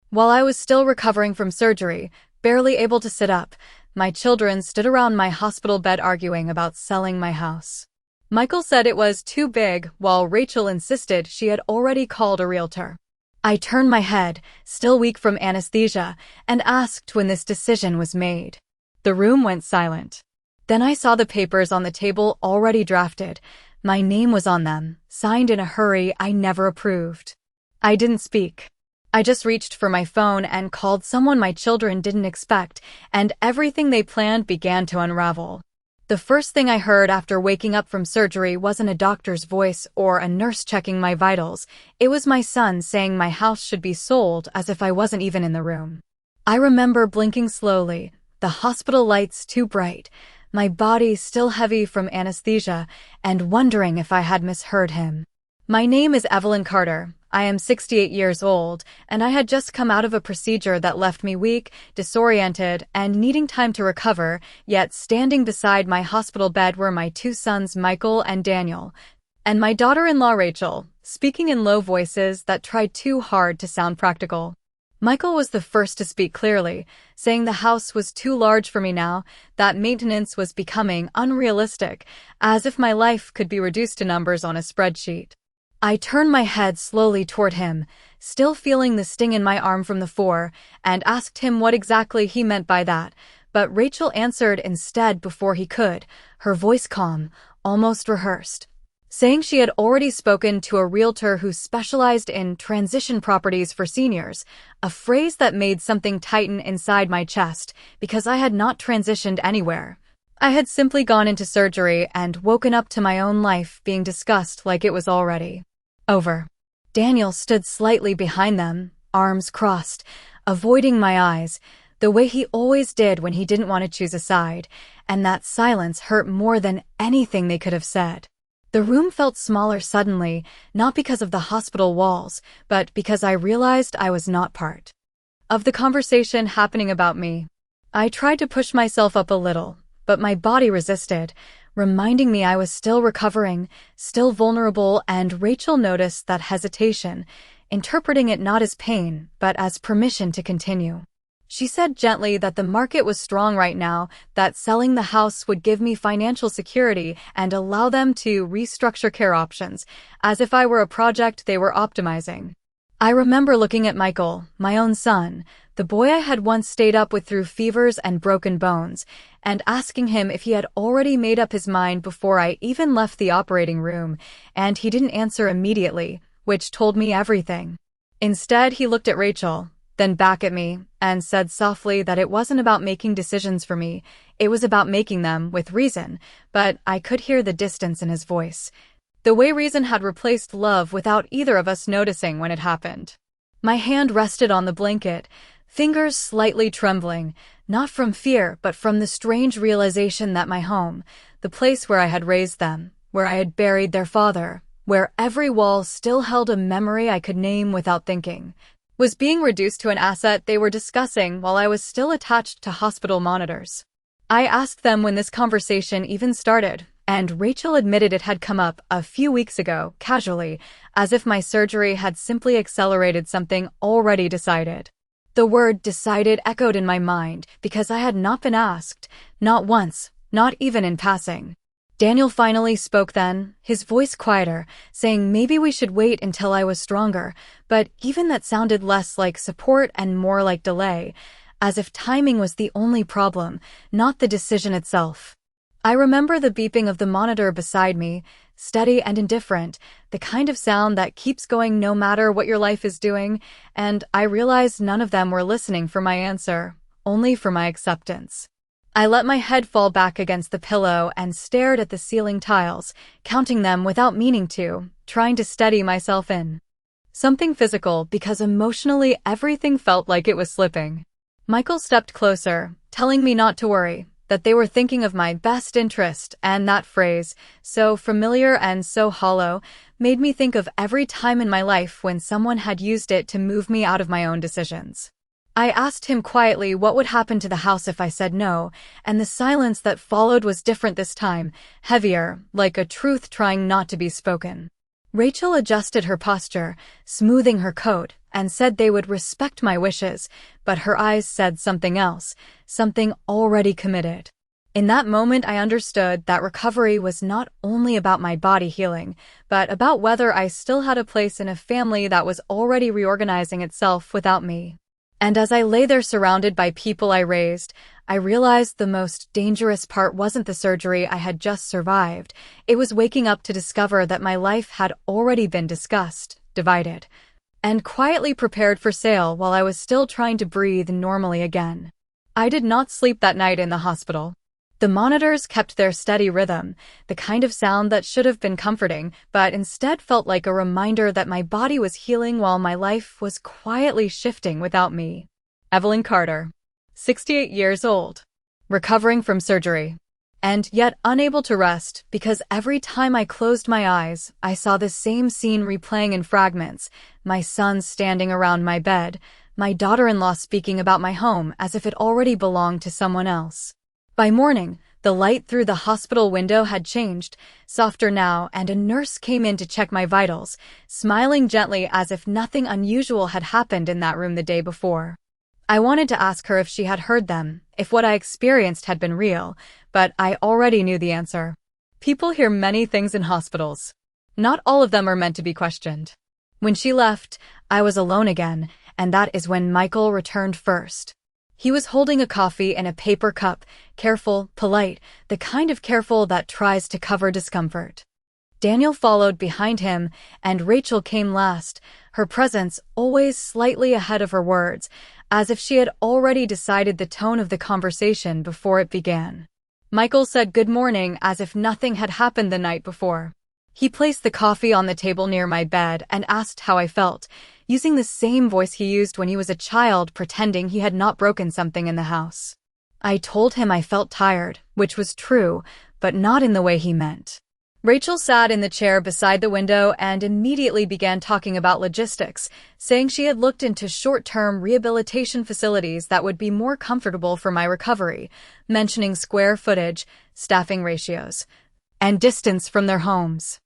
While I was still recovering from surgery, barely able to sit up, my children stood around my hospital bed arguing about selling my house. Michael said it was too big, while Rachel insisted she had already called a realtor. I turned my head, still weak from anesthesia, and asked when this decision was made. The room went silent. Then I saw the papers on the table already drafted. My name was on them, signed in a hurry I never approved. I didn't speak. I just reached for my phone and called someone my children didn't expect, and everything they planned began to unravel. The first thing I heard after waking up from surgery wasn't a doctor's voice or a nurse checking my vitals. It was my son saying my house should be sold as if I wasn't even in the room. I remember blinking slowly, the hospital lights too bright, my body still heavy from anesthesia, and wondering if I had misheard him. My name is Evelyn Carter. I am 68 years old, and I had just come out of a procedure that left me weak, disoriented, and needing time to recover, yet standing beside my hospital bed were my two sons Michael and Daniel, and my daughter-in-law Rachel, speaking in low voices that tried too hard to sound practical. Michael was the first to speak clearly, saying the house was too large for me now, that maintenance was becoming unrealistic, as if my life could be reduced to numbers on a spreadsheet. I turned my head slowly toward him, still feeling the sting in my arm from the fall, and asked him what exactly he meant by that, but Rachel answered instead before he could, her voice calm, almost rehearsed, saying she had already spoken to a realtor who specialized in transition properties for seniors, a phrase that made something tighten inside my chest because I had not transitioned anywhere. I had simply gone into surgery and woken up to my own life being discussed like it was already over. Daniel stood slightly behind them, arms crossed, avoiding my eyes, the way he always did when he didn't want to choose a side, and that silence hurt more than anything they could have said. The room felt smaller suddenly, not because of the hospital walls, but because I realized I was not part of the conversation happening about me. I tried to push myself up a little, but my body resisted, reminding me I was still recovering, still vulnerable, and Rachel noticed that hesitation, interpreting it not as pain, but as permission to continue. She said gently that the market was strong right now, that selling the house would give me financial security and allow them to restructure care options, as if I were a project they were optimizing. I remember looking at Michael, my own son, the boy I had once stayed up with through fevers and broken bones, and asking him if he had already made up his mind before I even left the operating room, and he didn't answer immediately, which told me everything. Instead, he looked at Rachel, then back at me, and said softly that it wasn't about making decisions for me, it was about making them with reason, but I could hear the distance in his voice. The way reason had replaced love without either of us noticing when it happened. My hand rested on the blanket, fingers slightly trembling, not from fear but from the strange realization that my home, the place where I had raised them, where I had buried their father, where every wall still held a memory I could name without thinking, was being reduced to an asset they were discussing while I was still attached to hospital monitors. I asked them when this conversation even started, and Rachel admitted it had come up a few weeks ago, casually, as if my surgery had simply accelerated something already decided. The word decided echoed in my mind because I had not been asked, not once, not even in passing. Daniel finally spoke then, his voice quieter, saying maybe we should wait until I was stronger, but even that sounded less like support and more like delay, as if timing was the only problem, not the decision itself. I remember the beeping of the monitor beside me, steady and indifferent, the kind of sound that keeps going no matter what your life is doing, and I realized none of them were listening for my answer, only for my acceptance. I let my head fall back against the pillow and stared at the ceiling tiles, counting them without meaning to, trying to steady myself in something physical because emotionally everything felt like it was slipping. Michael stepped closer, telling me not to worry, that they were thinking of my best interest, and that phrase, so familiar and so hollow, made me think of every time in my life when someone had used it to move me out of my own decisions. I asked him quietly what would happen to the house if I said no, and the silence that followed was different this time, heavier, like a truth trying not to be spoken. Rachel adjusted her posture, smoothing her coat, and said they would respect my wishes, but her eyes said something else, something already committed. In that moment, I understood that recovery was not only about my body healing, but about whether I still had a place in a family that was already reorganizing itself without me. And as I lay there surrounded by people I raised, I realized the most dangerous part wasn't the surgery I had just survived. It was waking up to discover that my life had already been discussed, divided, and quietly prepared for sale while I was still trying to breathe normally again. I did not sleep that night in the hospital. The monitors kept their steady rhythm, the kind of sound that should have been comforting, but instead felt like a reminder that my body was healing while my life was quietly shifting without me. Evelyn Carter, 68 years old, recovering from surgery, and yet unable to rest because every time I closed my eyes, I saw the same scene replaying in fragments, my son standing around my bed, my daughter-in-law speaking about my home as if it already belonged to someone else. By morning, the light through the hospital window had changed, softer now, and a nurse came in to check my vitals, smiling gently as if nothing unusual had happened in that room the day before. I wanted to ask her if she had heard them, if what I experienced had been real, but I already knew the answer. People hear many things in hospitals. Not all of them are meant to be questioned. When she left, I was alone again, and that is when Michael returned first. He was holding a coffee in a paper cup, careful, polite, the kind of careful that tries to cover discomfort. Daniel followed behind him, and Rachel came last, her presence always slightly ahead of her words, as if she had already decided the tone of the conversation before it began. Michael said good morning as if nothing had happened the night before. He placed the coffee on the table near my bed and asked how I felt, using the same voice he used when he was a child, pretending he had not broken something in the house. I told him I felt tired, which was true, but not in the way he meant. Rachel sat in the chair beside the window and immediately began talking about logistics, saying she had looked into short-term rehabilitation facilities that would be more comfortable for my recovery, mentioning square footage, staffing ratios, and distance from their homes.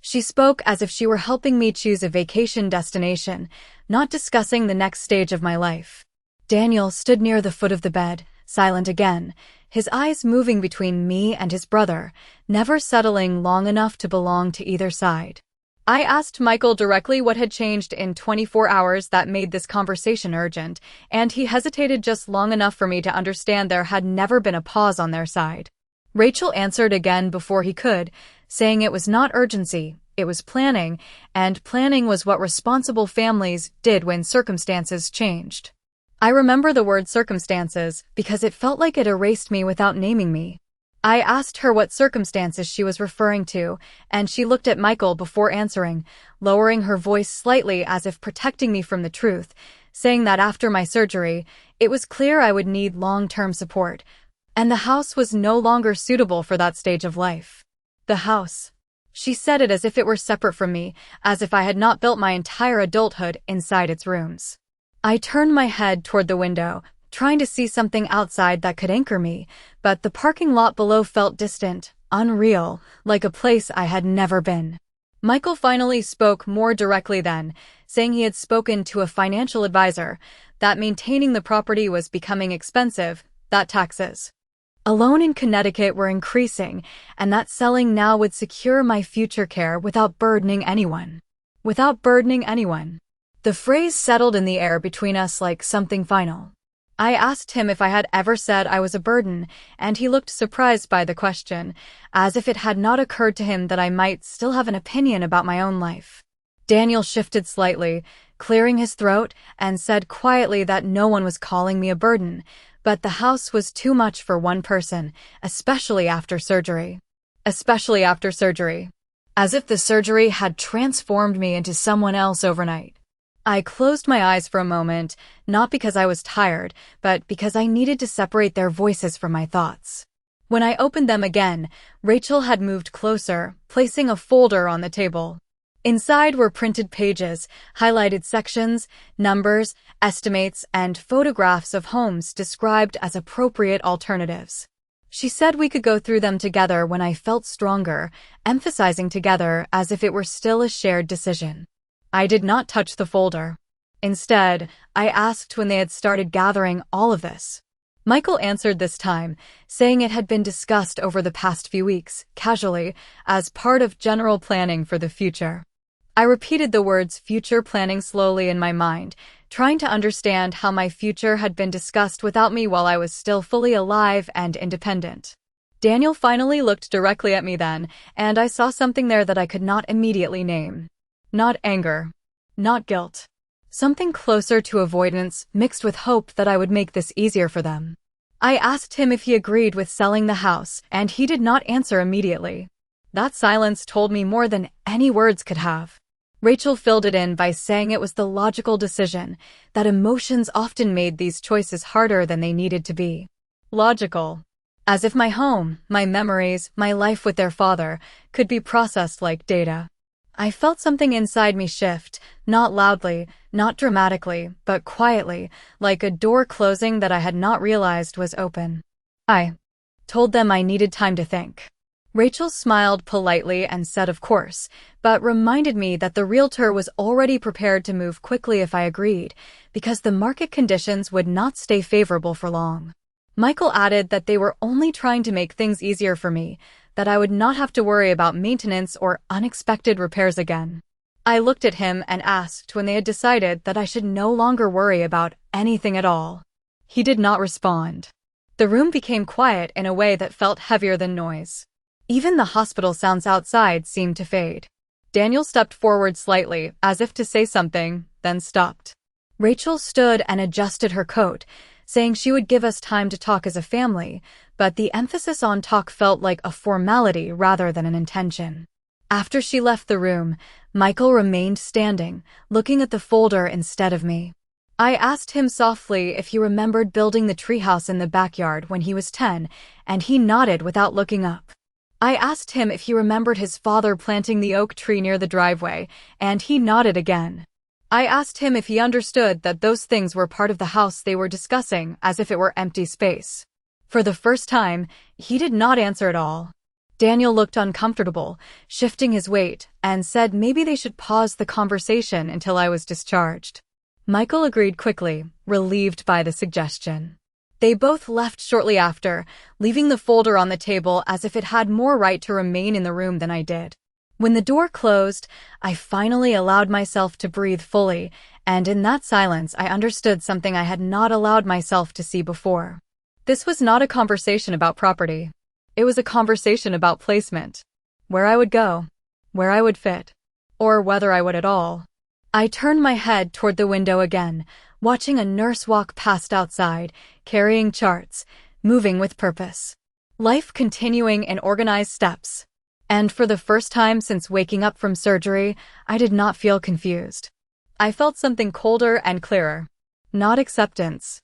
She spoke as if she were helping me choose a vacation destination, not discussing the next stage of my life. Daniel stood near the foot of the bed, silent again, his eyes moving between me and his brother, never settling long enough to belong to either side. I asked Michael directly what had changed in 24 hours that made this conversation urgent, and he hesitated just long enough for me to understand there had never been a pause on their side. Rachel answered again before he could, saying it was not urgency, it was planning, and planning was what responsible families did when circumstances changed. I remember the word circumstances because it felt like it erased me without naming me. I asked her what circumstances she was referring to, and she looked at Michael before answering, lowering her voice slightly as if protecting me from the truth, saying that after my surgery, it was clear I would need long-term support, and the house was no longer suitable for that stage of life. The house. She said it as if it were separate from me, as if I had not built my entire adulthood inside its rooms. I turned my head toward the window, trying to see something outside that could anchor me, but the parking lot below felt distant, unreal, like a place I had never been. Michael finally spoke more directly then, saying he had spoken to a financial advisor, that maintaining the property was becoming expensive, that taxes alone in Connecticut were increasing, and that selling now would secure my future care without burdening anyone. Without burdening anyone. The phrase settled in the air between us like something final. I asked him if I had ever said I was a burden, and he looked surprised by the question, as if it had not occurred to him that I might still have an opinion about my own life. Daniel shifted slightly, clearing his throat, and said quietly that no one was calling me a burden, but the house was too much for one person, especially after surgery. Especially after surgery. As if the surgery had transformed me into someone else overnight. I closed my eyes for a moment, not because I was tired, but because I needed to separate their voices from my thoughts. When I opened them again, Rachel had moved closer, placing a folder on the table. Inside were printed pages, highlighted sections, numbers, estimates, and photographs of homes described as appropriate alternatives. She said we could go through them together when I felt stronger, emphasizing together as if it were still a shared decision. I did not touch the folder. Instead, I asked when they had started gathering all of this. Michael answered this time, saying it had been discussed over the past few weeks, casually, as part of general planning for the future. I repeated the words future planning slowly in my mind, trying to understand how my future had been discussed without me while I was still fully alive and independent. Daniel finally looked directly at me then, and I saw something there that I could not immediately name. Not anger. Not guilt. Something closer to avoidance, mixed with hope that I would make this easier for them. I asked him if he agreed with selling the house, and he did not answer immediately. That silence told me more than any words could have. Rachel filled it in by saying it was the logical decision, that emotions often made these choices harder than they needed to be. Logical. As if my home, my memories, my life with their father, could be processed like data. I felt something inside me shift, not loudly, not dramatically, but quietly, like a door closing that I had not realized was open. I told them I needed time to think. Rachel smiled politely and said of course, but reminded me that the realtor was already prepared to move quickly if I agreed, because the market conditions would not stay favorable for long. Michael added that they were only trying to make things easier for me, that I would not have to worry about maintenance or unexpected repairs again. I looked at him and asked when they had decided that I should no longer worry about anything at all. He did not respond. The room became quiet in a way that felt heavier than noise. Even the hospital sounds outside seemed to fade. Daniel stepped forward slightly, as if to say something, then stopped. Rachel stood and adjusted her coat, saying she would give us time to talk as a family, but the emphasis on talk felt like a formality rather than an intention. After she left the room, Michael remained standing, looking at the folder instead of me. I asked him softly if he remembered building the treehouse in the backyard when he was 10, and he nodded without looking up. I asked him if he remembered his father planting the oak tree near the driveway, and he nodded again. I asked him if he understood that those things were part of the house they were discussing, as if it were empty space. For the first time, he did not answer at all. Daniel looked uncomfortable, shifting his weight, and said maybe they should pause the conversation until I was discharged. Michael agreed quickly, relieved by the suggestion. They both left shortly after, leaving the folder on the table as if it had more right to remain in the room than I did. When the door closed, I finally allowed myself to breathe fully, and in that silence I understood something I had not allowed myself to see before. This was not a conversation about property. It was a conversation about placement. Where I would go, where I would fit, or whether I would at all. I turned my head toward the window again, watching a nurse walk past outside, carrying charts, moving with purpose. Life continuing in organized steps. And for the first time since waking up from surgery, I did not feel confused. I felt something colder and clearer. Not acceptance.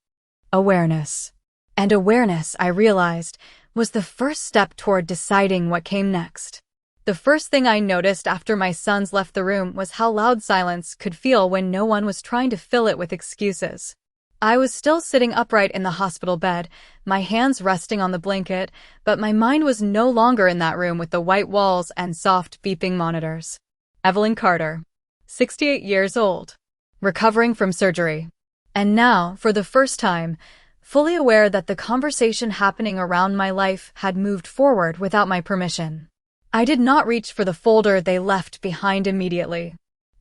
Awareness. And awareness, I realized, was the first step toward deciding what came next. The first thing I noticed after my sons left the room was how loud silence could feel when no one was trying to fill it with excuses. I was still sitting upright in the hospital bed, my hands resting on the blanket, but my mind was no longer in that room with the white walls and soft beeping monitors. Evelyn Carter, 68 years old, recovering from surgery. And now, for the first time, fully aware that the conversation happening around my life had moved forward without my permission. I did not reach for the folder they left behind immediately.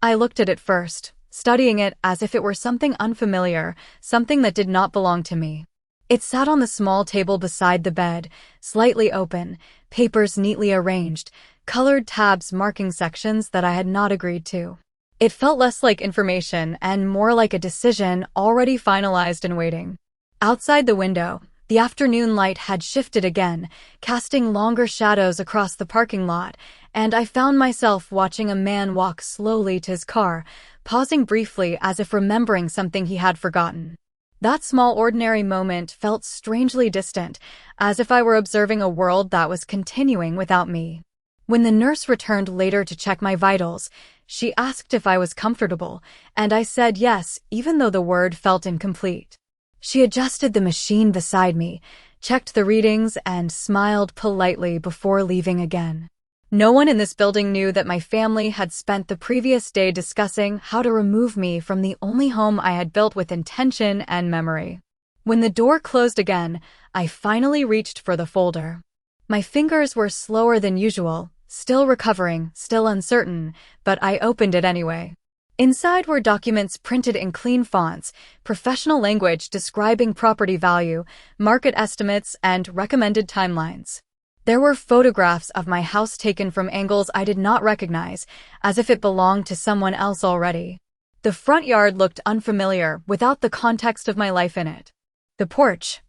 I looked at it first, studying it as if it were something unfamiliar, something that did not belong to me. It sat on the small table beside the bed, slightly open, papers neatly arranged, colored tabs marking sections that I had not agreed to. It felt less like information and more like a decision already finalized and waiting. Outside the window, the afternoon light had shifted again, casting longer shadows across the parking lot, and I found myself watching a man walk slowly to his car, pausing briefly as if remembering something he had forgotten. That small ordinary moment felt strangely distant, as if I were observing a world that was continuing without me. When the nurse returned later to check my vitals, she asked if I was comfortable, and I said yes, even though the word felt incomplete. She adjusted the machine beside me, checked the readings, and smiled politely before leaving again. No one in this building knew that my family had spent the previous day discussing how to remove me from the only home I had built with intention and memory. When the door closed again, I finally reached for the folder. My fingers were slower than usual, still recovering, still uncertain, but I opened it anyway. Inside were documents printed in clean fonts, professional language describing property value, market estimates, and recommended timelines. There were photographs of my house taken from angles I did not recognize, as if it belonged to someone else already. The front yard looked unfamiliar without the context of my life in it. The porch,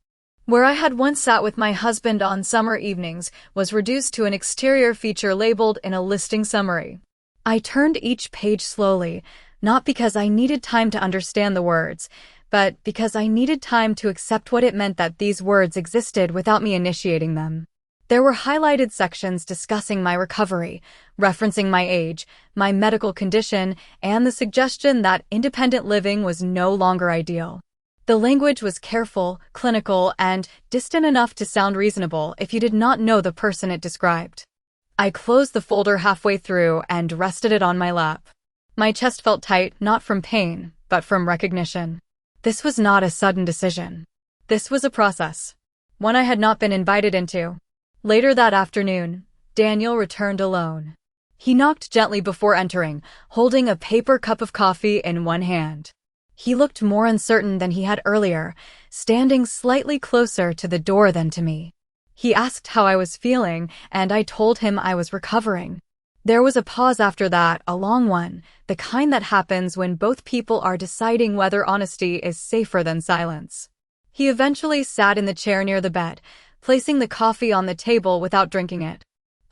where I had once sat with my husband on summer evenings, was reduced to an exterior feature labeled in a listing summary. I turned each page slowly, not because I needed time to understand the words, but because I needed time to accept what it meant that these words existed without me initiating them. There were highlighted sections discussing my recovery, referencing my age, my medical condition, and the suggestion that independent living was no longer ideal. The language was careful, clinical, and distant enough to sound reasonable if you did not know the person it described. I closed the folder halfway through and rested it on my lap. My chest felt tight, not from pain, but from recognition. This was not a sudden decision. This was a process, one I had not been invited into. Later that afternoon, Daniel returned alone. He knocked gently before entering, holding a paper cup of coffee in one hand. He looked more uncertain than he had earlier, standing slightly closer to the door than to me. He asked how I was feeling, and I told him I was recovering. There was a pause after that, a long one, the kind that happens when both people are deciding whether honesty is safer than silence. He eventually sat in the chair near the bed, placing the coffee on the table without drinking it.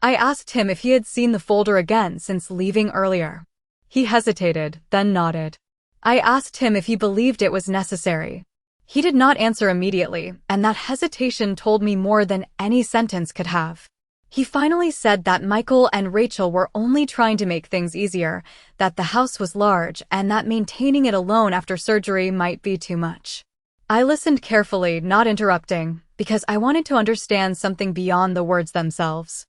I asked him if he had seen the folder again since leaving earlier. He hesitated, then nodded. I asked him if he believed it was necessary. He did not answer immediately, and that hesitation told me more than any sentence could have. He finally said that Michael and Rachel were only trying to make things easier, that the house was large, and that maintaining it alone after surgery might be too much. I listened carefully, not interrupting, because I wanted to understand something beyond the words themselves.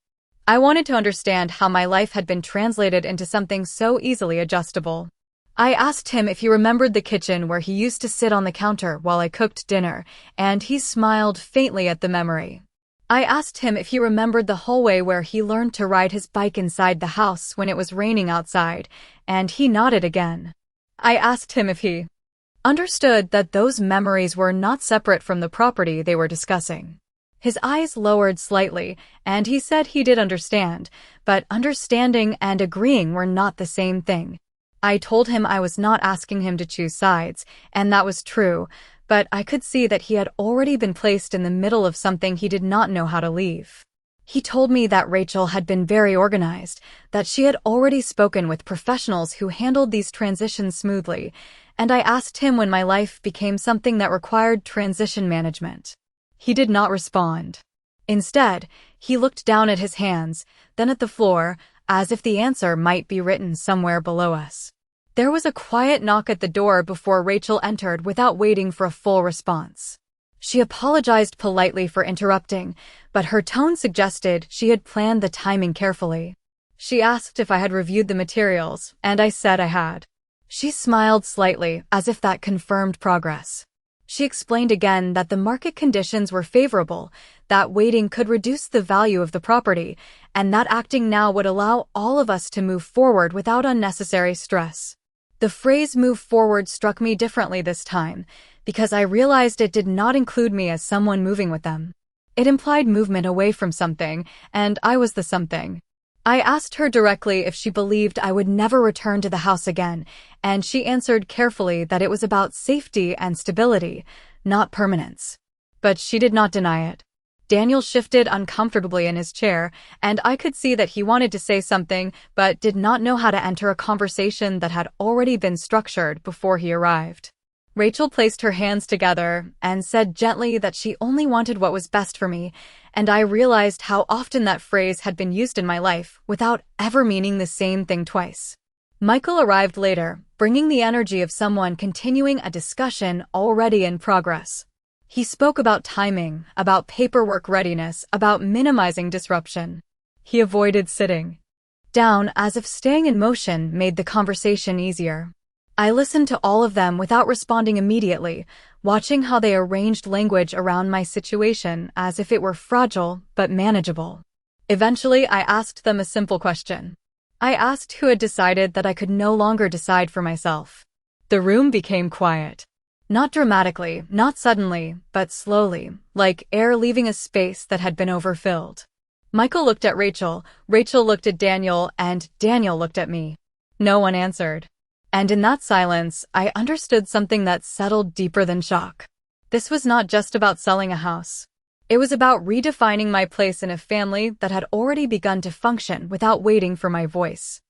I wanted to understand how my life had been translated into something so easily adjustable. I asked him if he remembered the kitchen where he used to sit on the counter while I cooked dinner, and he smiled faintly at the memory. I asked him if he remembered the hallway where he learned to ride his bike inside the house when it was raining outside, and he nodded again. I asked him if he understood that those memories were not separate from the property they were discussing. His eyes lowered slightly, and he said he did understand, but understanding and agreeing were not the same thing. I told him I was not asking him to choose sides, and that was true, but I could see that he had already been placed in the middle of something he did not know how to leave. He told me that Rachel had been very organized, that she had already spoken with professionals who handled these transitions smoothly, and I asked him when my life became something that required transition management. He did not respond. Instead, he looked down at his hands, then at the floor, as if the answer might be written somewhere below us. There was a quiet knock at the door before Rachel entered without waiting for a full response. She apologized politely for interrupting, but her tone suggested she had planned the timing carefully. She asked if I had reviewed the materials, and I said I had. She smiled slightly, as if that confirmed progress. She explained again that the market conditions were favorable, that waiting could reduce the value of the property, and that acting now would allow all of us to move forward without unnecessary stress. The phrase "move forward" struck me differently this time, because I realized it did not include me as someone moving with them. It implied movement away from something, and I was the something. I asked her directly if she believed I would never return to the house again, and she answered carefully that it was about safety and stability, not permanence. But she did not deny it. Daniel shifted uncomfortably in his chair, and I could see that he wanted to say something but did not know how to enter a conversation that had already been structured before he arrived. Rachel placed her hands together and said gently that she only wanted what was best for me, and I realized how often that phrase had been used in my life without ever meaning the same thing twice. Michael arrived later, bringing the energy of someone continuing a discussion already in progress. He spoke about timing, about paperwork readiness, about minimizing disruption. He avoided sitting down as if staying in motion made the conversation easier. I listened to all of them without responding immediately, watching how they arranged language around my situation as if it were fragile but manageable. Eventually, I asked them a simple question. I asked who had decided that I could no longer decide for myself. The room became quiet. Not dramatically, not suddenly, but slowly, like air leaving a space that had been overfilled. Michael looked at Rachel looked at Daniel, and Daniel looked at me. No one answered. And in that silence, I understood something that settled deeper than shock. This was not just about selling a house. It was about redefining my place in a family that had already begun to function without waiting for my voice.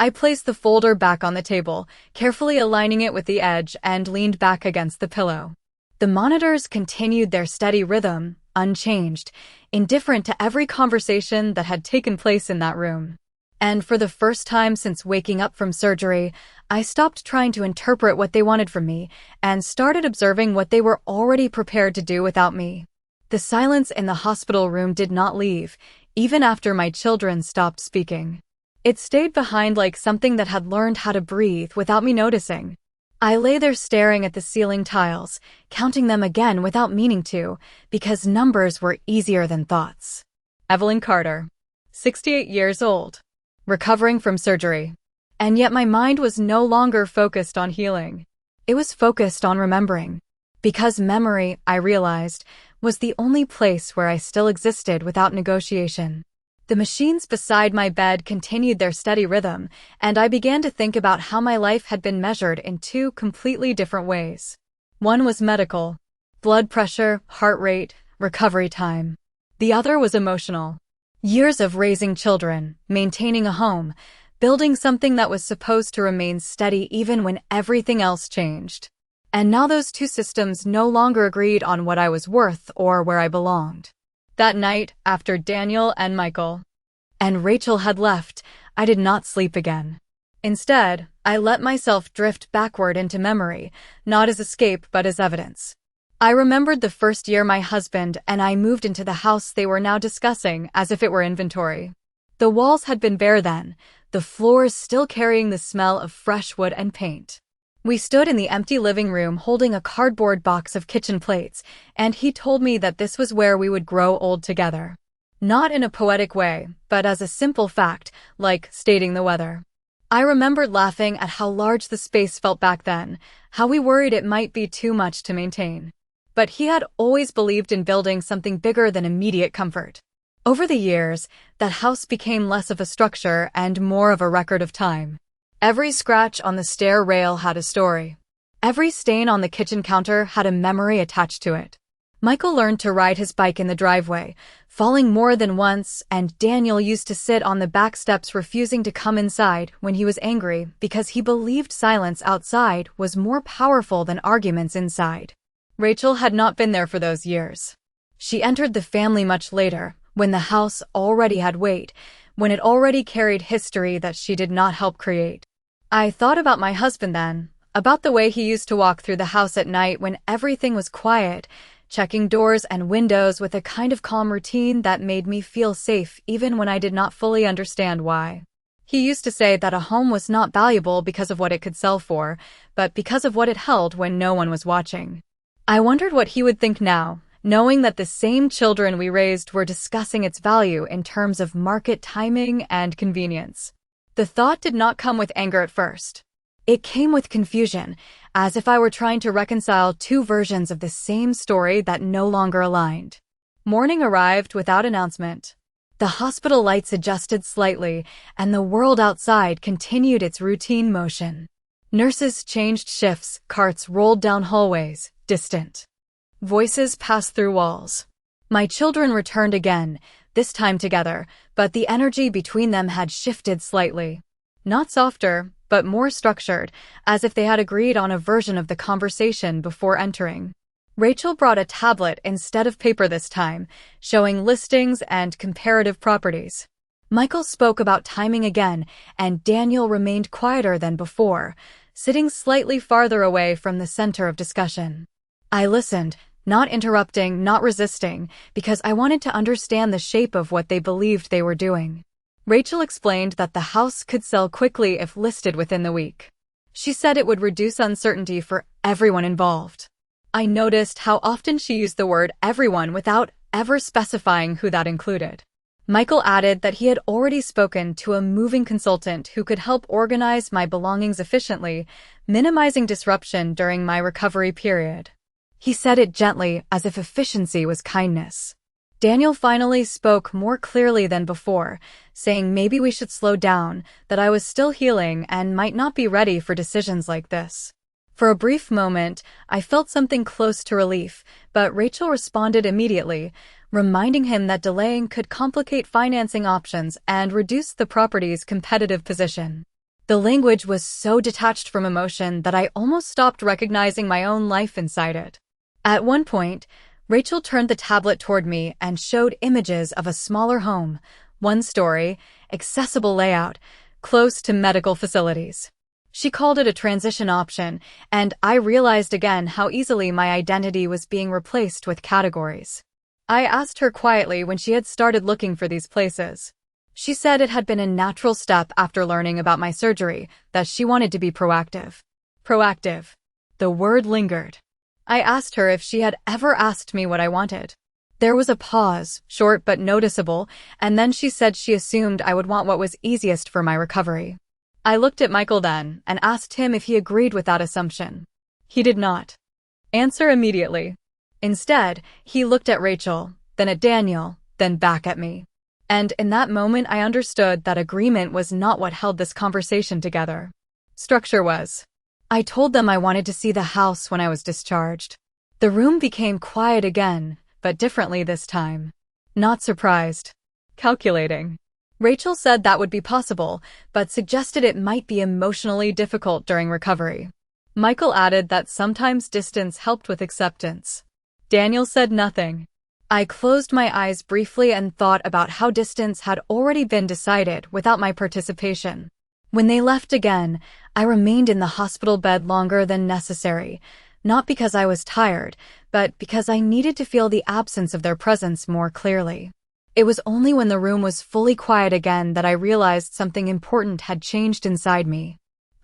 I placed the folder back on the table, carefully aligning it with the edge, and leaned back against the pillow. The monitors continued their steady rhythm, unchanged, indifferent to every conversation that had taken place in that room. And for the first time since waking up from surgery, I stopped trying to interpret what they wanted from me and started observing what they were already prepared to do without me. The silence in the hospital room did not leave, even after my children stopped speaking. It stayed behind like something that had learned how to breathe without me noticing. I lay there staring at the ceiling tiles, counting them again without meaning to, because numbers were easier than thoughts. Evelyn Carter, 68 years old, recovering from surgery. And yet my mind was no longer focused on healing. It was focused on remembering. Because memory, I realized, was the only place where I still existed without negotiation. The machines beside my bed continued their steady rhythm, and I began to think about how my life had been measured in two completely different ways. One was medical, blood pressure, heart rate, recovery time. The other was emotional. Years of raising children, maintaining a home, building something that was supposed to remain steady even when everything else changed. And now those two systems no longer agreed on what I was worth or where I belonged. That night, after Daniel and Michael and Rachel had left, I did not sleep again. Instead, I let myself drift backward into memory, not as escape but as evidence. I remembered the first year my husband and I moved into the house they were now discussing as if it were inventory. The walls had been bare then, the floors still carrying the smell of fresh wood and paint. We stood in the empty living room holding a cardboard box of kitchen plates, and he told me that this was where we would grow old together. Not in a poetic way, but as a simple fact, like stating the weather. I remembered laughing at how large the space felt back then, how we worried it might be too much to maintain. But he had always believed in building something bigger than immediate comfort. Over the years, that house became less of a structure and more of a record of time. Every scratch on the stair rail had a story. Every stain on the kitchen counter had a memory attached to it. Michael learned to ride his bike in the driveway, falling more than once, and Daniel used to sit on the back steps refusing to come inside when he was angry because he believed silence outside was more powerful than arguments inside. Rachel had not been there for those years. She entered the family much later, when the house already had weight, when it already carried history that she did not help create. I thought about my husband then, about the way he used to walk through the house at night when everything was quiet, checking doors and windows with a kind of calm routine that made me feel safe even when I did not fully understand why. He used to say that a home was not valuable because of what it could sell for, but because of what it held when no one was watching. I wondered what he would think now, knowing that the same children we raised were discussing its value in terms of market timing and convenience. The thought did not come with anger at first. It came with confusion, as if I were trying to reconcile two versions of the same story that no longer aligned. Morning arrived without announcement. The hospital lights adjusted slightly, and the world outside continued its routine motion. Nurses changed shifts, carts rolled down hallways, distant voices passed through walls. My children returned again, this time together, but the energy between them had shifted slightly. Not softer, but more structured, as if they had agreed on a version of the conversation before entering. Rachel brought a tablet instead of paper this time, showing listings and comparative properties. Michael spoke about timing again, and Daniel remained quieter than before, sitting slightly farther away from the center of discussion. I listened, Not interrupting, not resisting, because I wanted to understand the shape of what they believed they were doing. Rachel explained that the house could sell quickly if listed within the week. She said it would reduce uncertainty for everyone involved. I noticed how often she used the word everyone without ever specifying who that included. Michael added that he had already spoken to a moving consultant who could help organize my belongings efficiently, minimizing disruption during my recovery period. He said it gently, as if efficiency was kindness. Daniel finally spoke more clearly than before, saying maybe we should slow down, that I was still healing and might not be ready for decisions like this. For a brief moment, I felt something close to relief, but Rachel responded immediately, reminding him that delaying could complicate financing options and reduce the property's competitive position. The language was so detached from emotion that I almost stopped recognizing my own life inside it. At one point, Rachel turned the tablet toward me and showed images of a smaller home, one story, accessible layout, close to medical facilities. She called it a transition option, and I realized again how easily my identity was being replaced with categories. I asked her quietly when she had started looking for these places. She said it had been a natural step after learning about my surgery, that she wanted to be proactive. Proactive. The word lingered. I asked her if she had ever asked me what I wanted. There was a pause, short but noticeable, and then she said she assumed I would want what was easiest for my recovery. I looked at Michael then and asked him if he agreed with that assumption. He did not answer immediately. Instead, he looked at Rachel, then at Daniel, then back at me. And in that moment I understood that agreement was not what held this conversation together. Structure was. I told them I wanted to see the house when I was discharged. The room became quiet again, but differently this time. Not surprised. Calculating. Rachel said that would be possible, but suggested it might be emotionally difficult during recovery. Michael added that sometimes distance helped with acceptance. Daniel said nothing. I closed my eyes briefly and thought about how distance had already been decided without my participation. When they left again, I remained in the hospital bed longer than necessary, not because I was tired, but because I needed to feel the absence of their presence more clearly. It was only when the room was fully quiet again that I realized something important had changed inside me.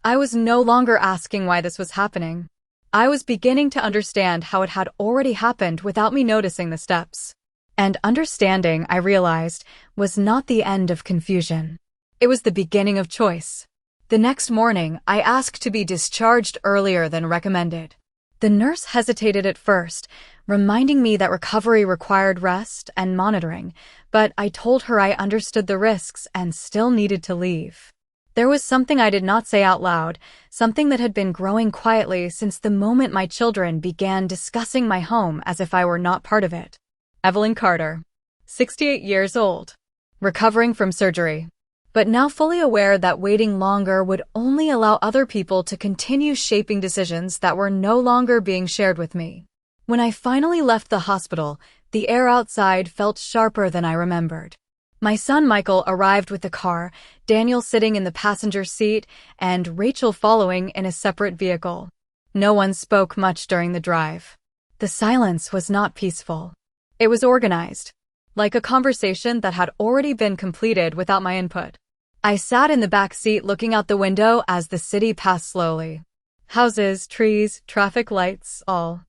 I was no longer asking why this was happening. I was beginning to understand how it had already happened without me noticing the steps. And understanding, I realized, was not the end of confusion. It was the beginning of choice. The next morning, I asked to be discharged earlier than recommended. The nurse hesitated at first, reminding me that recovery required rest and monitoring, but I told her I understood the risks and still needed to leave. There was something I did not say out loud, something that had been growing quietly since the moment my children began discussing my home as if I were not part of it. Evelyn Carter, 68 years old, recovering from surgery, but now fully aware that waiting longer would only allow other people to continue shaping decisions that were no longer being shared with me. When I finally left the hospital, the air outside felt sharper than I remembered. My son Michael arrived with the car, Daniel sitting in the passenger seat, and Rachel following in a separate vehicle. No one spoke much during the drive. The silence was not peaceful. It was organized, like a conversation that had already been completed without my input. I sat in the back seat looking out the window as the city passed slowly. Houses, trees, traffic lights, all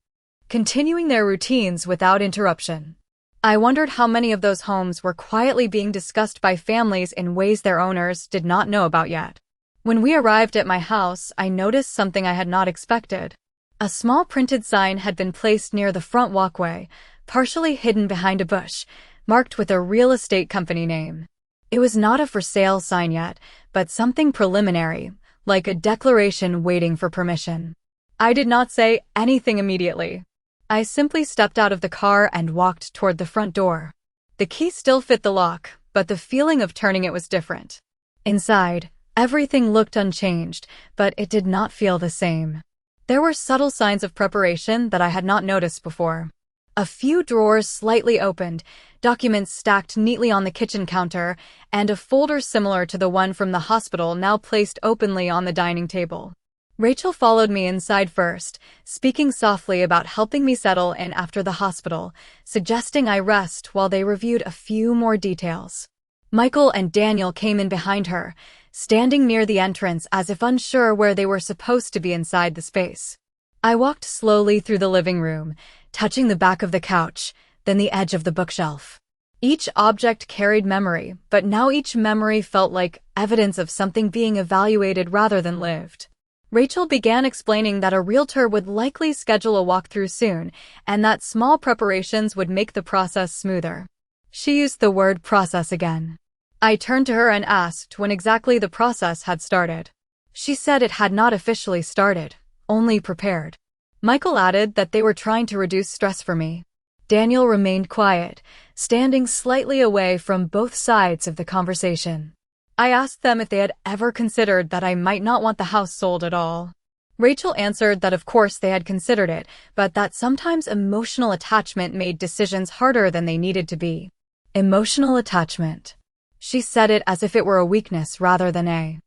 continuing their routines without interruption. I wondered how many of those homes were quietly being discussed by families in ways their owners did not know about yet. When we arrived at my house, I noticed something I had not expected. A small printed sign had been placed near the front walkway, partially hidden behind a bush, marked with a real estate company name. It was not a for sale sign yet, but something preliminary, like a declaration waiting for permission. I did not say anything immediately. I simply stepped out of the car and walked toward the front door. The key still fit the lock, but the feeling of turning it was different. Inside, everything looked unchanged, but it did not feel the same. There were subtle signs of preparation that I had not noticed before. A few drawers slightly opened, documents stacked neatly on the kitchen counter, and a folder similar to the one from the hospital now placed openly on the dining table. Rachel followed me inside first, speaking softly about helping me settle in after the hospital, suggesting I rest while they reviewed a few more details. Michael and Daniel came in behind her, standing near the entrance as if unsure where they were supposed to be inside the space. I walked slowly through the living room, touching the back of the couch, then the edge of the bookshelf. Each object carried memory, but now each memory felt like evidence of something being evaluated rather than lived. Rachel began explaining that a realtor would likely schedule a walkthrough soon, and that small preparations would make the process smoother. She used the word process again. I turned to her and asked when exactly the process had started. She said it had not officially started, only prepared. Michael added that they were trying to reduce stress for me. Daniel remained quiet, standing slightly away from both sides of the conversation. I asked them if they had ever considered that I might not want the house sold at all. Rachel answered that of course they had considered it, but that sometimes emotional attachment made decisions harder than they needed to be. Emotional attachment. She said it as if it were a weakness rather than a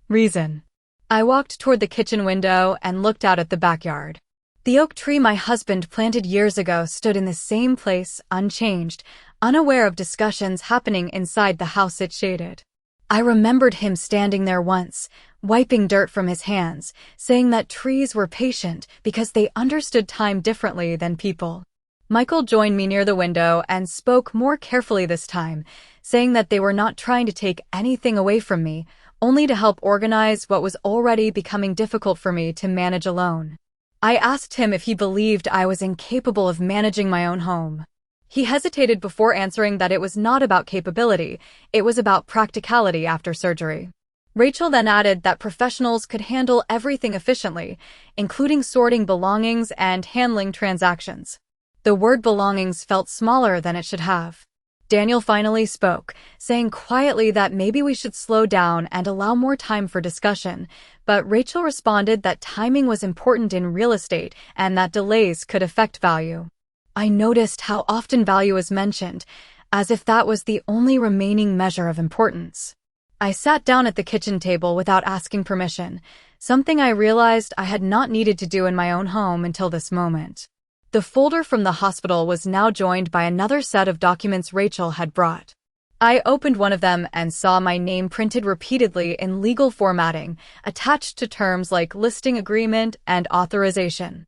reason. I walked toward the kitchen window and looked out at the backyard. The oak tree my husband planted years ago stood in the same place, unchanged, unaware of discussions happening inside the house it shaded. I remembered him standing there once, wiping dirt from his hands, saying that trees were patient because they understood time differently than people. Michael joined me near the window and spoke more carefully this time, saying that they were not trying to take anything away from me, only to help organize what was already becoming difficult for me to manage alone. I asked him if he believed I was incapable of managing my own home. He hesitated before answering that it was not about capability, it was about practicality after surgery. Rachel then added that professionals could handle everything efficiently, including sorting belongings and handling transactions. The word belongings felt smaller than it should have. Daniel finally spoke, saying quietly that maybe we should slow down and allow more time for discussion, but Rachel responded that timing was important in real estate and that delays could affect value. I noticed how often value is mentioned, as if that was the only remaining measure of importance. I sat down at the kitchen table without asking permission, something I realized I had not needed to do in my own home until this moment. The folder from the hospital was now joined by another set of documents Rachel had brought. I opened one of them and saw my name printed repeatedly in legal formatting, attached to terms like listing agreement and authorization.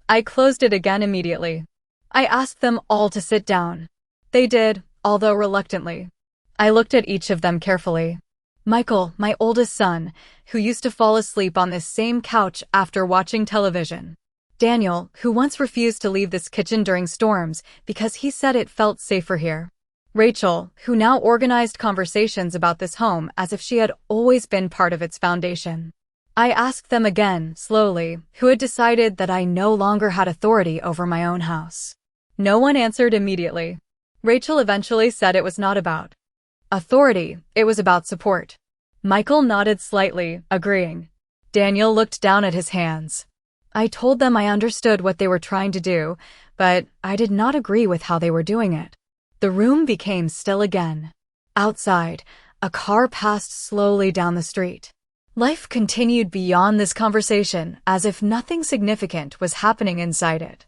I closed it again immediately. I asked them all to sit down. They did, although reluctantly. I looked at each of them carefully. Michael, my oldest son, who used to fall asleep on this same couch after watching television. Daniel, who once refused to leave this kitchen during storms because he said it felt safer here. Rachel, who now organized conversations about this home as if she had always been part of its foundation. I asked them again, slowly, who had decided that I no longer had authority over my own house. No one answered immediately. Rachel eventually said it was not about authority, it was about support. Michael nodded slightly, agreeing. Daniel looked down at his hands. I told them I understood what they were trying to do, but I did not agree with how they were doing it. The room became still again. Outside, a car passed slowly down the street. Life continued beyond this conversation, as if nothing significant was happening inside it.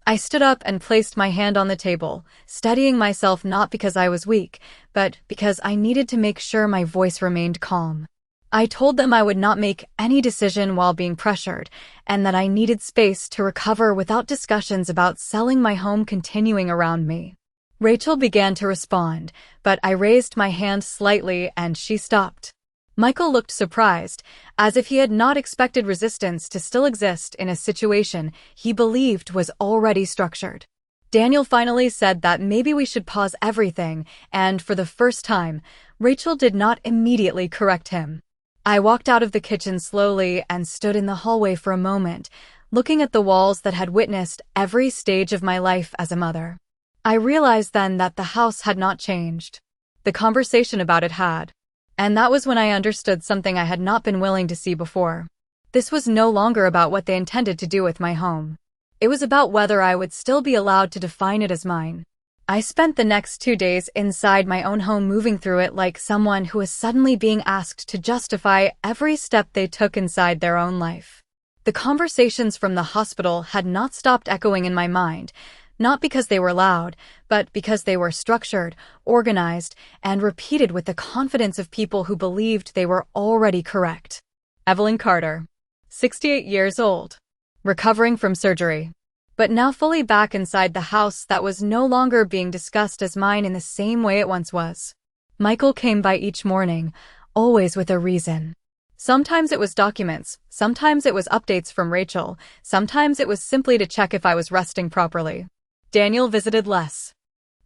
I stood up and placed my hand on the table, steadying myself not because I was weak, but because I needed to make sure my voice remained calm. I told them I would not make any decision while being pressured, and that I needed space to recover without discussions about selling my home continuing around me. Rachel began to respond, but I raised my hand slightly and she stopped. Michael looked surprised, as if he had not expected resistance to still exist in a situation he believed was already structured. Daniel finally said that maybe we should pause everything, and for the first time, Rachel did not immediately correct him. I walked out of the kitchen slowly and stood in the hallway for a moment, looking at the walls that had witnessed every stage of my life as a mother. I realized then that the house had not changed. The conversation about it had. And that was when I understood something I had not been willing to see before. This was no longer about what they intended to do with my home. It was about whether I would still be allowed to define it as mine. I spent the next 2 days inside my own home, moving through it like someone who is suddenly being asked to justify every step they took inside their own life. The conversations from the hospital had not stopped echoing in my mind, not because they were loud, but because they were structured, organized, and repeated with the confidence of people who believed they were already correct. Evelyn Carter, 68 years old, recovering from surgery, but now fully back inside the house that was no longer being discussed as mine in the same way it once was. Michael came by each morning, always with a reason. Sometimes it was documents, sometimes it was updates from Rachel, sometimes it was simply to check if I was resting properly. Daniel visited less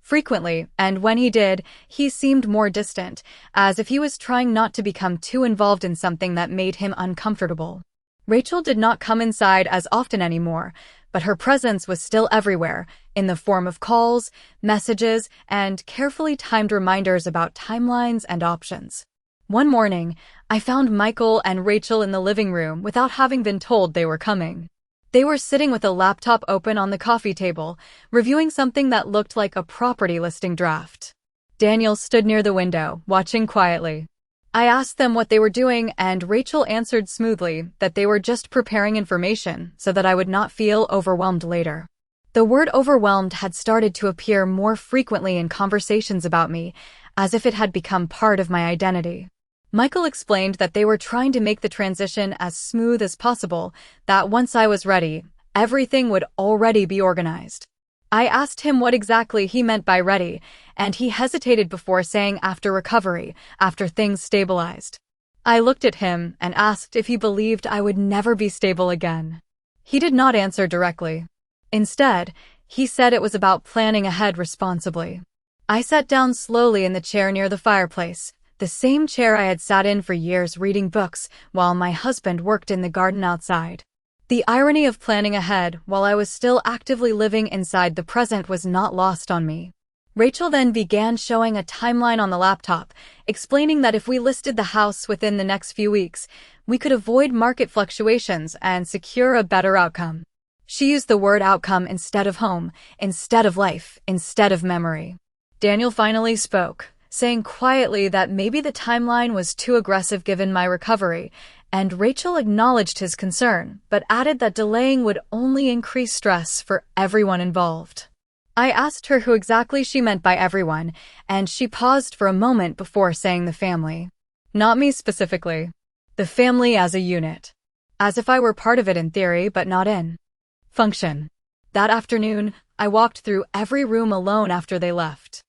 frequently, and when he did, he seemed more distant, as if he was trying not to become too involved in something that made him uncomfortable. Rachel did not come inside as often anymore, but her presence was still everywhere, in the form of calls, messages, and carefully timed reminders about timelines and options. One morning, I found Michael and Rachel in the living room without having been told they were coming. They were sitting with a laptop open on the coffee table, reviewing something that looked like a property listing draft. Daniel stood near the window, watching quietly. I asked them what they were doing, and Rachel answered smoothly that they were just preparing information so that I would not feel overwhelmed later. The word overwhelmed had started to appear more frequently in conversations about me, as if it had become part of my identity. Michael explained that they were trying to make the transition as smooth as possible, that once I was ready, everything would already be organized. I asked him what exactly he meant by ready, and he hesitated before saying after recovery, after things stabilized. I looked at him and asked if he believed I would never be stable again. He did not answer directly. Instead, he said it was about planning ahead responsibly. I sat down slowly in the chair near the fireplace, the same chair I had sat in for years reading books while my husband worked in the garden outside. The irony of planning ahead while I was still actively living inside the present was not lost on me. Rachel then began showing a timeline on the laptop, explaining that if we listed the house within the next few weeks, we could avoid market fluctuations and secure a better outcome. She used the word outcome instead of home, instead of life, instead of memory. Daniel finally spoke, saying quietly that maybe the timeline was too aggressive given my recovery, and Rachel acknowledged his concern, but added that delaying would only increase stress for everyone involved. I asked her who exactly she meant by everyone, and she paused for a moment before saying the family. Not me specifically. The family as a unit. As if I were part of it in theory, but not in function. That afternoon, I walked through every room alone after they left.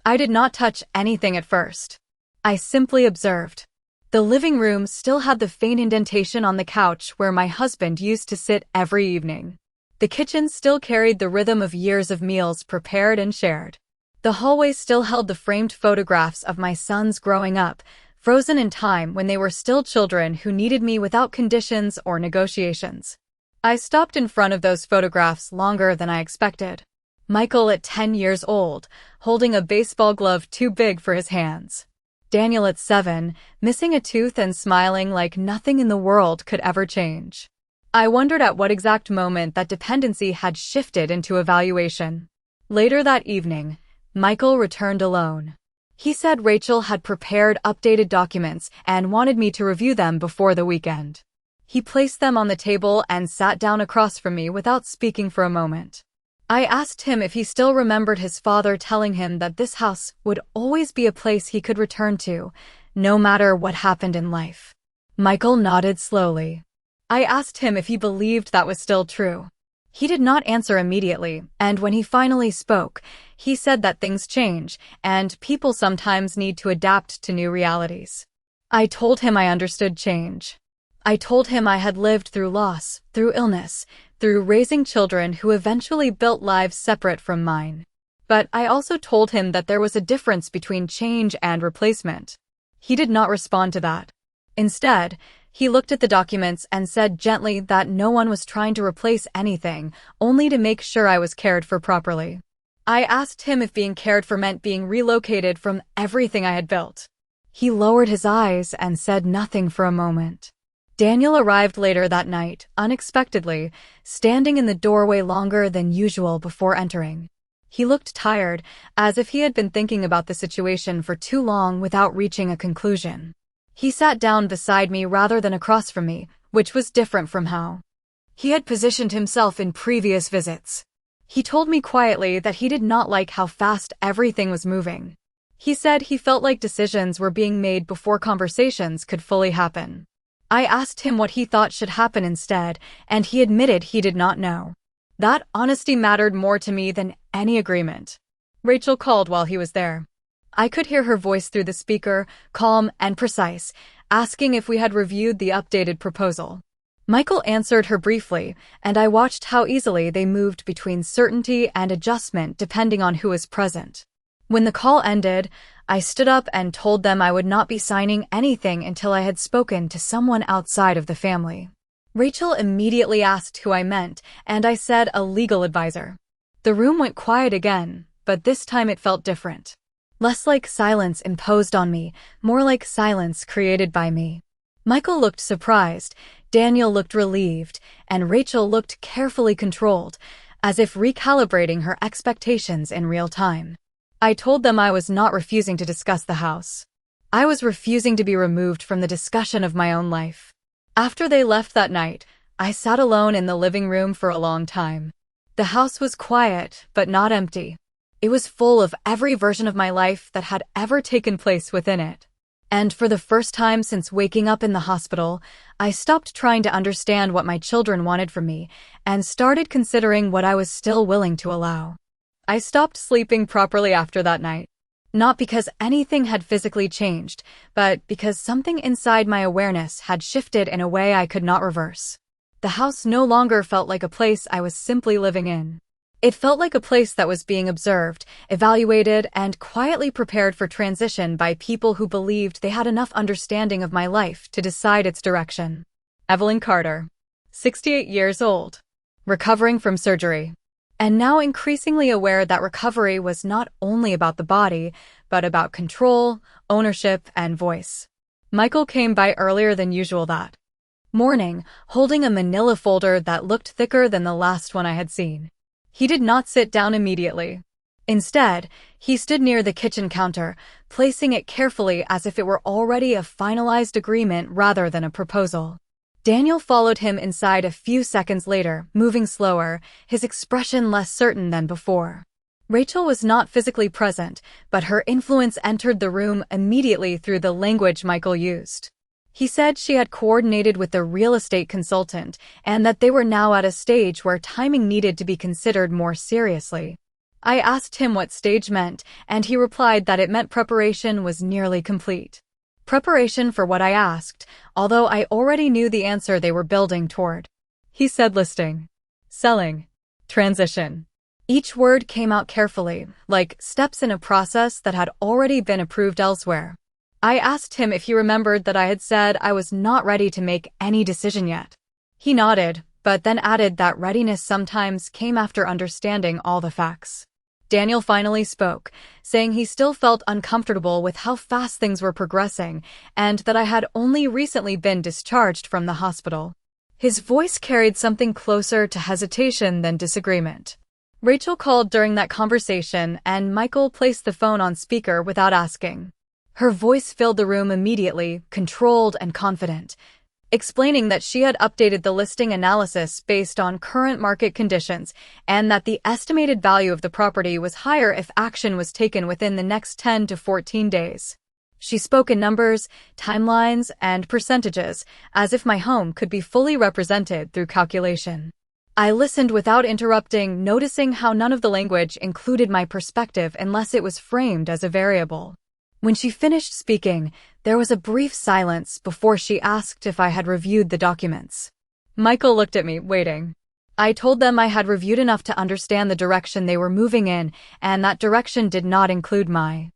I did not touch anything at first. I simply observed. The living room still had the faint indentation on the couch where my husband used to sit every evening. The kitchen still carried the rhythm of years of meals prepared and shared. The hallway still held the framed photographs of my sons growing up, frozen in time when they were still children who needed me without conditions or negotiations. I stopped in front of those photographs longer than I expected. Michael at 10 years old, holding a baseball glove too big for his hands. Daniel at 7, missing a tooth and smiling like nothing in the world could ever change. I wondered at what exact moment that dependency had shifted into evaluation. Later that evening, Michael returned alone. He said Rachel had prepared updated documents and wanted me to review them before the weekend. He placed them on the table and sat down across from me without speaking for a moment. I asked him if he still remembered his father telling him that this house would always be a place he could return to, no matter what happened in life. Michael nodded slowly. I asked him if he believed that was still true. He did not answer immediately, and when he finally spoke, he said that things change, and people sometimes need to adapt to new realities. I told him I understood change. I told him I had lived through loss, through illness, through raising children who eventually built lives separate from mine. But I also told him that there was a difference between change and replacement. He did not respond to that. Instead, he looked at the documents and said gently that no one was trying to replace anything, only to make sure I was cared for properly. I asked him if being cared for meant being relocated from everything I had built. He lowered his eyes and said nothing for a moment. Daniel arrived later that night, unexpectedly, standing in the doorway longer than usual before entering. He looked tired, as if he had been thinking about the situation for too long without reaching a conclusion. He sat down beside me rather than across from me, which was different from how He had positioned himself in previous visits. He told me quietly that he did not like how fast everything was moving. He said he felt like decisions were being made before conversations could fully happen. I asked him what he thought should happen instead, and he admitted he did not know. That honesty mattered more to me than any agreement. Rachel called while he was there. I could hear her voice through the speaker, calm and precise, asking if we had reviewed the updated proposal. Michael answered her briefly, and I watched how easily they moved between certainty and adjustment depending on who was present. When the call ended, I stood up and told them I would not be signing anything until I had spoken to someone outside of the family. Rachel immediately asked who I meant, and I said a legal advisor. The room went quiet again, but this time it felt different. Less like silence imposed on me, more like silence created by me. Michael looked surprised, Daniel looked relieved, and Rachel looked carefully controlled, as if recalibrating her expectations in real time. I told them I was not refusing to discuss the house. I was refusing to be removed from the discussion of my own life. After they left that night, I sat alone in the living room for a long time. The house was quiet, but not empty. It was full of every version of my life that had ever taken place within it. And for the first time since waking up in the hospital, I stopped trying to understand what my children wanted from me and started considering what I was still willing to allow. I stopped sleeping properly after that night. Not because anything had physically changed, but because something inside my awareness had shifted in a way I could not reverse. The house no longer felt like a place I was simply living in. It felt like a place that was being observed, evaluated, and quietly prepared for transition by people who believed they had enough understanding of my life to decide its direction. Evelyn Carter, 68 years old, recovering from surgery. And now increasingly aware that recovery was not only about the body, but about control, ownership, and voice. Michael came by earlier than usual that morning, holding a manila folder that looked thicker than the last one I had seen. He did not sit down immediately. Instead, he stood near the kitchen counter, placing it carefully as if it were already a finalized agreement rather than a proposal. Daniel followed him inside a few seconds later, moving slower, his expression less certain than before. Rachel was not physically present, but her influence entered the room immediately through the language Michael used. He said she had coordinated with the real estate consultant and that they were now at a stage where timing needed to be considered more seriously. I asked him what stage meant, and he replied that it meant preparation was nearly complete. Preparation for what I asked, although I already knew the answer they were building toward. He said listing, selling, transition. Each word came out carefully, like steps in a process that had already been approved elsewhere. I asked him if he remembered that I had said I was not ready to make any decision yet. He nodded, but then added that readiness sometimes came after understanding all the facts. Daniel finally spoke, saying he still felt uncomfortable with how fast things were progressing and that I had only recently been discharged from the hospital. His voice carried something closer to hesitation than disagreement. Rachel called during that conversation and Michael placed the phone on speaker without asking. Her voice filled the room immediately, controlled and confident, explaining that she had updated the listing analysis based on current market conditions and that the estimated value of the property was higher if action was taken within the next 10 to 14 days. She spoke in numbers, timelines, and percentages, as if my home could be fully represented through calculation. I listened without interrupting, noticing how none of the language included my perspective unless it was framed as a variable. When she finished speaking, there was a brief silence before she asked if I had reviewed the documents. Michael looked at me, waiting. I told them I had reviewed enough to understand the direction they were moving in, and that direction did not include my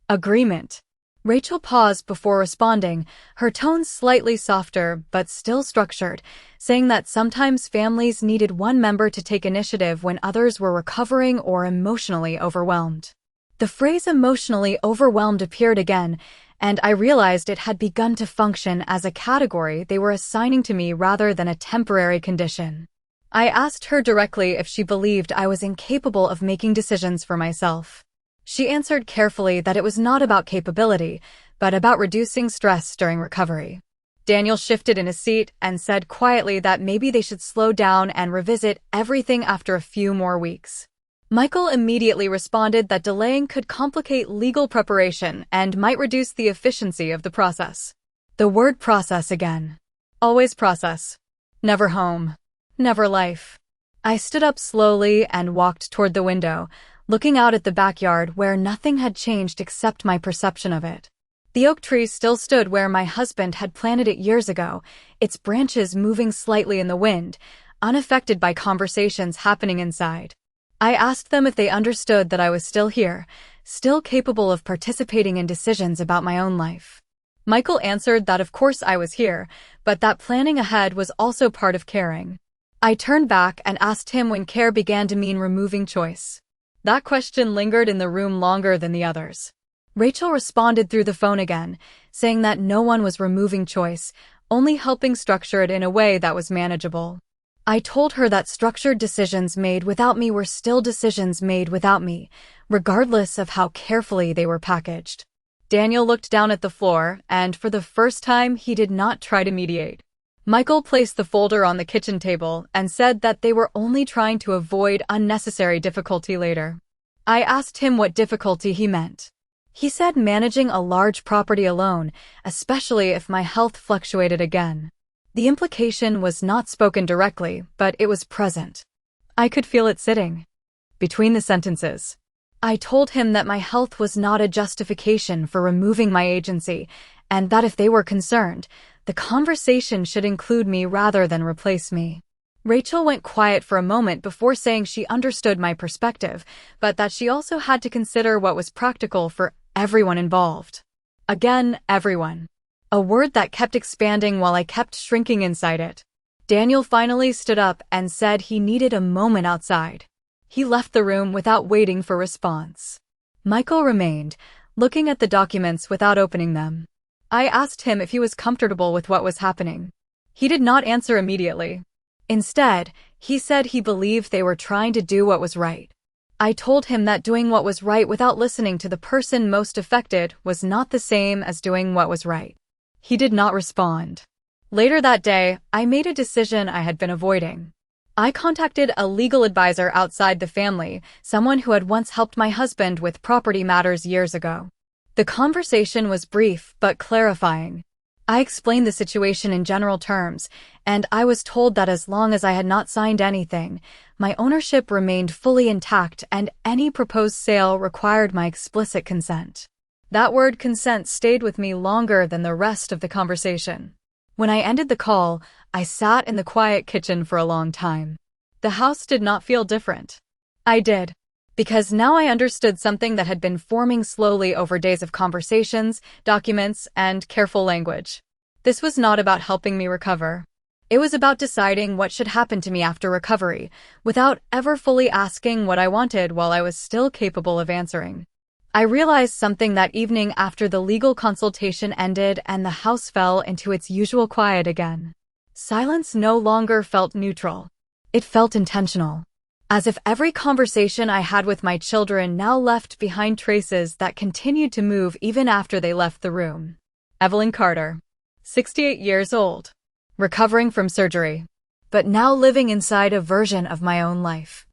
agreement. Rachel paused before responding, her tone slightly softer but still structured, saying that sometimes families needed one member to take initiative when others were recovering or emotionally overwhelmed. The phrase emotionally overwhelmed appeared again, and I realized it had begun to function as a category they were assigning to me rather than a temporary condition. I asked her directly if she believed I was incapable of making decisions for myself. She answered carefully that it was not about capability, but about reducing stress during recovery. Daniel shifted in his seat and said quietly that maybe they should slow down and revisit everything after a few more weeks. Michael immediately responded that delaying could complicate legal preparation and might reduce the efficiency of the process. The word process again. Always process. Never home. Never life. I stood up slowly and walked toward the window, looking out at the backyard where nothing had changed except my perception of it. The oak tree still stood where my husband had planted it years ago, its branches moving slightly in the wind, unaffected by conversations happening inside. I asked them if they understood that I was still here, still capable of participating in decisions about my own life. Michael answered that of course I was here, but that planning ahead was also part of caring. I turned back and asked him when care began to mean removing choice. That question lingered in the room longer than the others. Rachel responded through the phone again, saying that no one was removing choice, only helping structure it in a way that was manageable. I told her that structured decisions made without me were still decisions made without me, regardless of how carefully they were packaged. Daniel looked down at the floor, and for the first time he did not try to mediate. Michael placed the folder on the kitchen table and said that they were only trying to avoid unnecessary difficulty later. I asked him what difficulty he meant. He said managing a large property alone, especially if my health fluctuated again. The implication was not spoken directly, but it was present. I could feel it sitting between the sentences. I told him that my health was not a justification for removing my agency, and that if they were concerned, the conversation should include me rather than replace me. Rachel went quiet for a moment before saying she understood my perspective, but that she also had to consider what was practical for everyone involved. Again, everyone. A word that kept expanding while I kept shrinking inside it. Daniel finally stood up and said he needed a moment outside. He left the room without waiting for response. Michael remained, looking at the documents without opening them. I asked him if he was comfortable with what was happening. He did not answer immediately. Instead, he said he believed they were trying to do what was right. I told him that doing what was right without listening to the person most affected was not the same as doing what was right. He did not respond. Later that day, I made a decision I had been avoiding. I contacted a legal advisor outside the family, someone who had once helped my husband with property matters years ago. The conversation was brief but clarifying. I explained the situation in general terms, and I was told that as long as I had not signed anything, my ownership remained fully intact and any proposed sale required my explicit consent. That word consent stayed with me longer than the rest of the conversation. When I ended the call, I sat in the quiet kitchen for a long time. The house did not feel different. I did. Because now I understood something that had been forming slowly over days of conversations, documents, and careful language. This was not about helping me recover. It was about deciding what should happen to me after recovery, without ever fully asking what I wanted while I was still capable of answering. I realized something that evening after the legal consultation ended and the house fell into its usual quiet again. Silence no longer felt neutral. It felt intentional. As if every conversation I had with my children now left behind traces that continued to move even after they left the room. Evelyn Carter, 68 years old, recovering from surgery, but now living inside a version of my own life,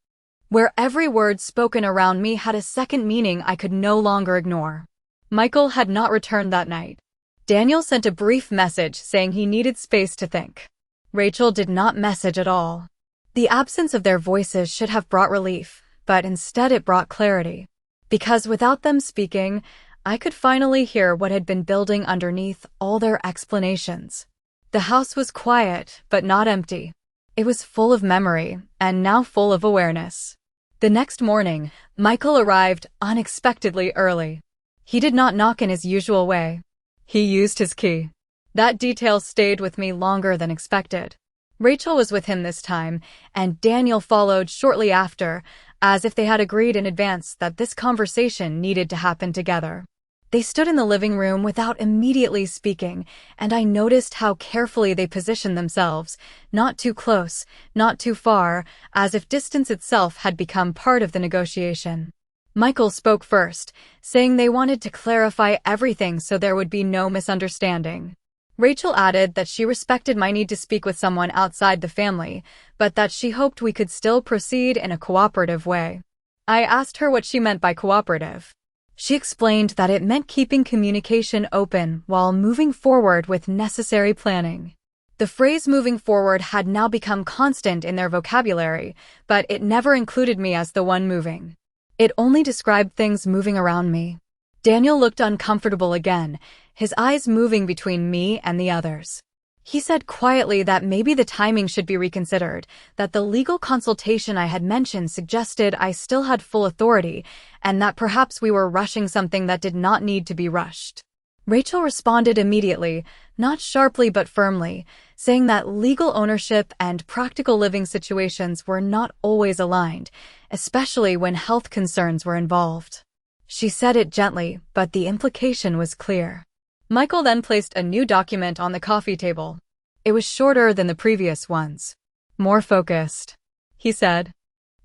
where every word spoken around me had a second meaning I could no longer ignore. Michael had not returned that night. Daniel sent a brief message saying he needed space to think. Rachel did not message at all. The absence of their voices should have brought relief, but instead it brought clarity. Because without them speaking, I could finally hear what had been building underneath all their explanations. The house was quiet, but not empty. It was full of memory, and now full of awareness. The next morning, Michael arrived unexpectedly early. He did not knock in his usual way. He used his key. That detail stayed with me longer than expected. Rachel was with him this time, and Daniel followed shortly after, as if they had agreed in advance that this conversation needed to happen together. They stood in the living room without immediately speaking, and I noticed how carefully they positioned themselves, not too close, not too far, as if distance itself had become part of the negotiation. Michael spoke first, saying they wanted to clarify everything so there would be no misunderstanding. Rachel added that she respected my need to speak with someone outside the family, but that she hoped we could still proceed in a cooperative way. I asked her what she meant by cooperative. She explained that it meant keeping communication open while moving forward with necessary planning. The phrase moving forward had now become constant in their vocabulary, but it never included me as the one moving. It only described things moving around me. Daniel looked uncomfortable again, his eyes moving between me and the others. He said quietly that maybe the timing should be reconsidered, that the legal consultation I had mentioned suggested I still had full authority, and that perhaps we were rushing something that did not need to be rushed. Rachel responded immediately, not sharply but firmly, saying that legal ownership and practical living situations were not always aligned, especially when health concerns were involved. She said it gently, but the implication was clear. Michael then placed a new document on the coffee table. It was shorter than the previous ones. More focused, he said.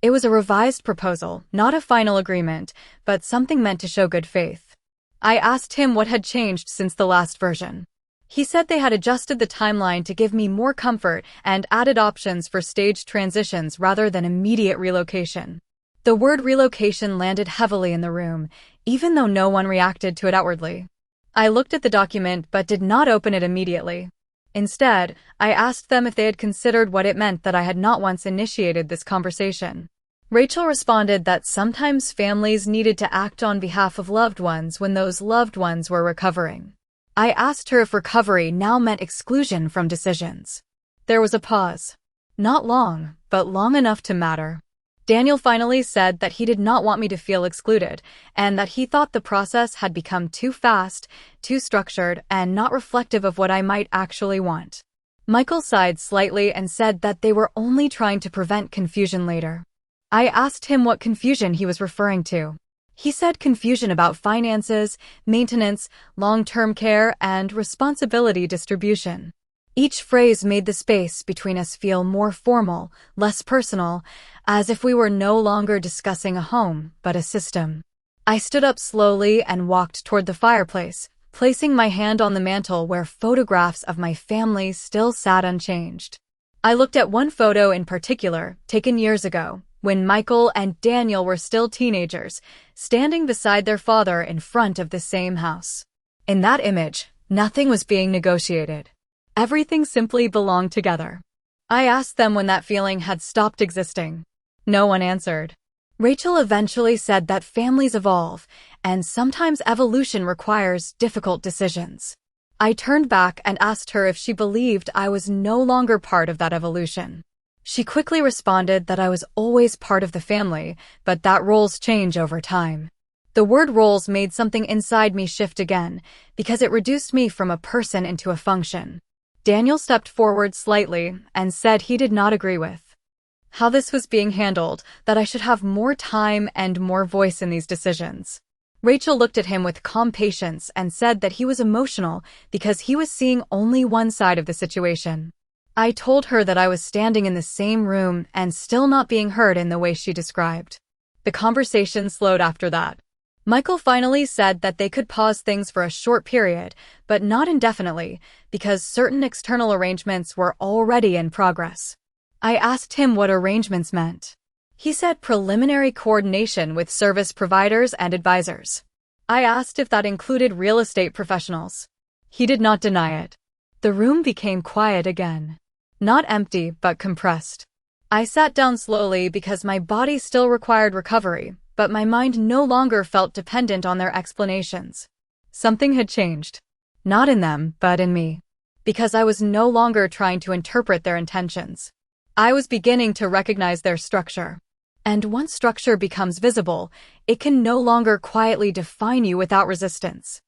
It was a revised proposal, not a final agreement, but something meant to show good faith. I asked him what had changed since the last version. He said they had adjusted the timeline to give me more comfort and added options for staged transitions rather than immediate relocation. The word relocation landed heavily in the room, even though no one reacted to it outwardly. I looked at the document but did not open it immediately. Instead, I asked them if they had considered what it meant that I had not once initiated this conversation. Rachel responded that sometimes families needed to act on behalf of loved ones when those loved ones were recovering. I asked her if recovery now meant exclusion from decisions. There was a pause. Not long, but long enough to matter. Daniel finally said that he did not want me to feel excluded, and that he thought the process had become too fast, too structured, and not reflective of what I might actually want. Michael sighed slightly and said that they were only trying to prevent confusion later. I asked him what confusion he was referring to. He said confusion about finances, maintenance, long-term care, and responsibility distribution. Each phrase made the space between us feel more formal, less personal, as if we were no longer discussing a home, but a system. I stood up slowly and walked toward the fireplace, placing my hand on the mantel where photographs of my family still sat unchanged. I looked at one photo in particular, taken years ago, when Michael and Daniel were still teenagers, standing beside their father in front of the same house. In that image, nothing was being negotiated. Everything simply belonged together. I asked them when that feeling had stopped existing. No one answered. Rachel eventually said that families evolve, and sometimes evolution requires difficult decisions. I turned back and asked her if she believed I was no longer part of that evolution. She quickly responded that I was always part of the family, but that roles change over time. The word roles made something inside me shift again, because it reduced me from a person into a function. Daniel stepped forward slightly and said he did not agree with how this was being handled, that I should have more time and more voice in these decisions. Rachel looked at him with calm patience and said that he was emotional because he was seeing only one side of the situation. I told her that I was standing in the same room and still not being heard in the way she described. The conversation slowed after that. Michael finally said that they could pause things for a short period, but not indefinitely, because certain external arrangements were already in progress. I asked him what arrangements meant. He said preliminary coordination with service providers and advisors. I asked if that included real estate professionals. He did not deny it. The room became quiet again. Not empty, but compressed. I sat down slowly because my body still required recovery, but my mind no longer felt dependent on their explanations. Something had changed. Not in them, but in me. Because I was no longer trying to interpret their intentions. I was beginning to recognize their structure. And once structure becomes visible, it can no longer quietly define you without resistance.